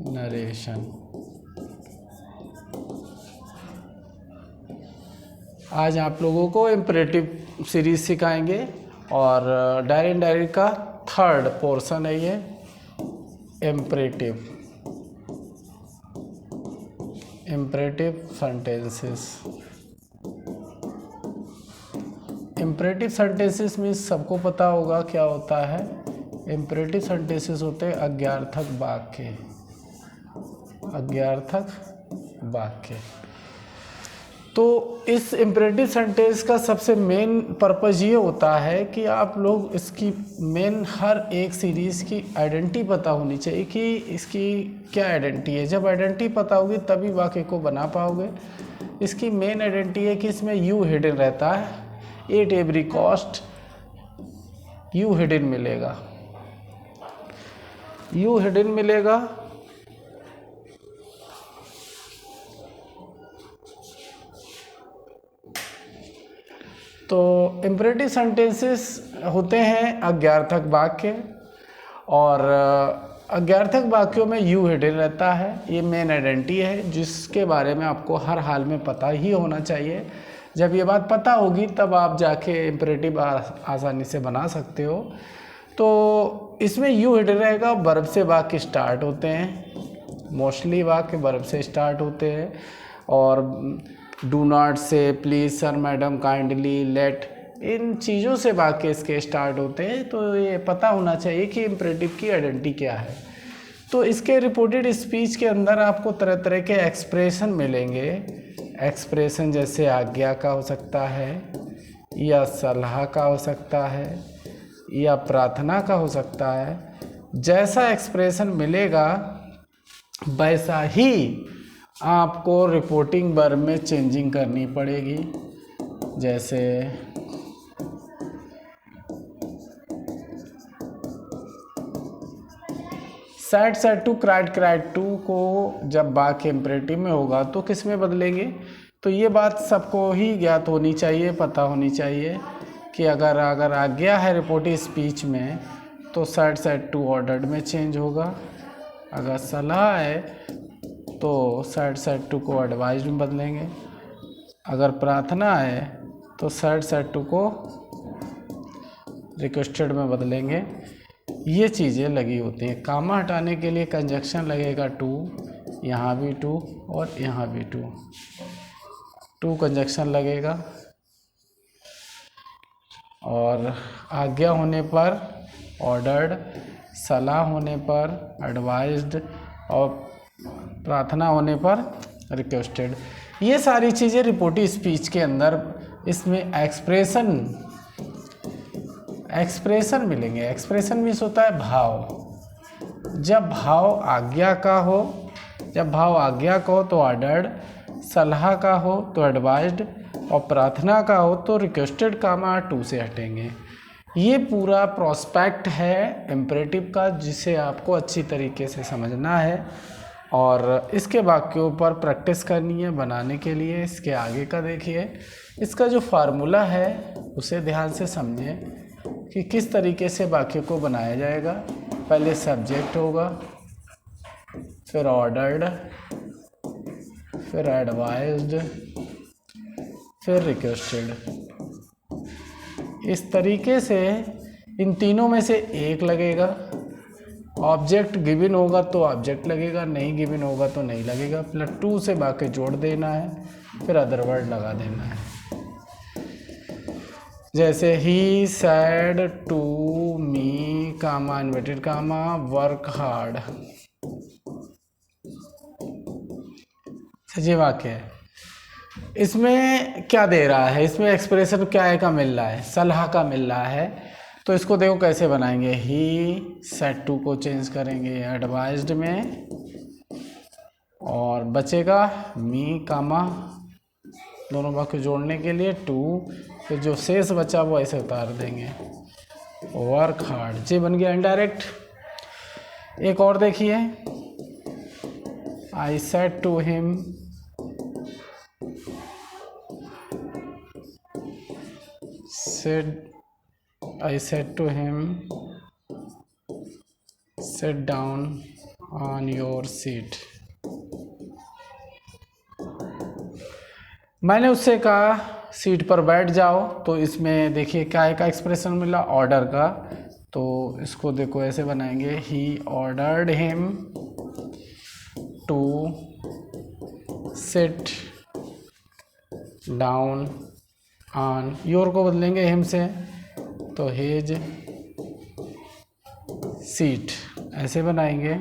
Narration. आज आप लोगों को इम्परेटिव सीरीज सिखाएंगे और डायरेक्ट इनडायरेक्ट का थर्ड पोर्शन है ये imperative sentences. Imperative sentences means सबको पता होगा क्या होता है। इम्परेटिव सेंटेंसेस होते हैं अज्ञार्थक वाक्य। तो इस इम्परेटिव सेंटेंस का सबसे मेन पर्पज़ ये होता है कि आप लोग इसकी मेन हर एक सीरीज़ की आइडेंटिटी पता होनी चाहिए कि इसकी क्या आइडेंटिटी है। जब आइडेंटिटी पता होगी तभी वाक्य को बना पाओगे। इसकी मेन आइडेंटिटी है कि इसमें यू हिडन रहता है। At every cost you hidden मिलेगा, यू हिडन मिलेगा। तो इम्परेटिव सेंटेंसेस होते हैं अज्ञार्थक वाक्य और अज्ञार्थक वाक्यों में यू हिडन रहता है। ये मेन आइडेंटिटी है जिसके बारे में आपको हर हाल में पता ही होना चाहिए। जब ये बात पता होगी तब आप जाके इम्परेटिव आसानी से बना सकते हो। तो इसमें यू हिडन रहेगा। वर्ब से वाक्य स्टार्ट होते हैं, मोस्टली वाक्य वर्ब से स्टार्ट होते हैं। और do not say, please, sir, madam, kindly, let, इन चीज़ों से वाक्य इसके स्टार्ट होते हैं। तो ये पता होना चाहिए कि इम्परेटिव की आइडेंटिटी क्या है। तो इसके रिपोर्टेड स्पीच के अंदर आपको तरह तरह के एक्सप्रेशन मिलेंगे। एक्सप्रेशन जैसे आज्ञा का हो सकता है, या सलाह का हो सकता है, या प्रार्थना का हो सकता है। जैसा एक्सप्रेशन मिलेगा वैसा ही आपको रिपोर्टिंग वर्ब में चेंजिंग करनी पड़ेगी। जैसे said said to, cried cried to को जब वाक्य इम्परेटिव में होगा तो किस में बदलेंगे। तो ये बात सबको ही ज्ञात होनी चाहिए, पता होनी चाहिए कि अगर आज्ञा है रिपोर्टिंग स्पीच में तो सैड सैड टू ऑर्डर्ड में चेंज होगा। अगर सलाह है तो सैड सैड टू को एडवाइज्ड में बदलेंगे। अगर प्रार्थना है तो सैड सैड टू को रिक्वेस्टेड में बदलेंगे। ये चीज़ें लगी होती हैं। कामा हटाने के लिए कंजक्शन लगेगा टू, यहाँ भी टू और यहाँ भी टू कंजक्शन लगेगा। और आज्ञा होने पर ऑर्डर्ड, सलाह होने पर एडवाइज्ड और प्रार्थना होने पर रिक्वेस्टेड। ये सारी चीज़ें रिपोर्टिव स्पीच के अंदर इसमें एक्सप्रेशन मिलेंगे। एक्सप्रेशन मीन्स होता है भाव। जब भाव आज्ञा का हो तो ऑर्डर्ड, सलाह का हो तो एडवाइज्ड और प्रार्थना का हो तो रिक्वेस्टेड कामा टू से हटेंगे। ये पूरा प्रोस्पेक्ट है इम्परेटिव का जिसे आपको अच्छी तरीके से समझना है और इसके वाक्यों पर प्रैक्टिस करनी है बनाने के लिए। इसके आगे का देखिए, इसका जो फार्मूला है उसे ध्यान से समझें कि किस तरीके से वाक्य को बनाया जाएगा। पहले सब्जेक्ट होगा, फिर ऑर्डर्ड, फिर एडवाइज्ड, फिर रिक्वेस्टेड। इस तरीके से इन तीनों में से एक लगेगा। ऑब्जेक्ट गिवन होगा तो ऑब्जेक्ट लगेगा, नहीं गिवन होगा तो नहीं लगेगा। प्लस टू से वाक्य जोड़ देना है, फिर अदर वर्ड लगा देना है। जैसे ही said to me comma inverted comma work hard, सही वाक्य है। इसमें क्या दे रहा है, इसमें एक्सप्रेशन क्या है का मिल रहा है, सलाह का मिल रहा है। तो इसको देखो कैसे बनाएंगे। ही सेड टू को चेंज करेंगे एडवाइज्ड में और बचेगा मी कामा, दोनों वाक्य जोड़ने के लिए टू, फिर जो शेष बचा वो ऐसे उतार देंगे वर्क हार्ड। ये बन गया इनडायरेक्ट। एक और देखिए, I said to him, I said to him sit down on your seat. मैंने उससे कहा सीट पर बैठ जाओ, तो इसमें देखिए क्या का एक्सप्रेशन मिला, ऑर्डर का। तो इसको देखो ऐसे बनाएंगे, he ordered him to sit down on, your को बदलेंगे हिम से, तो हिज सीट ऐसे बनाएंगे।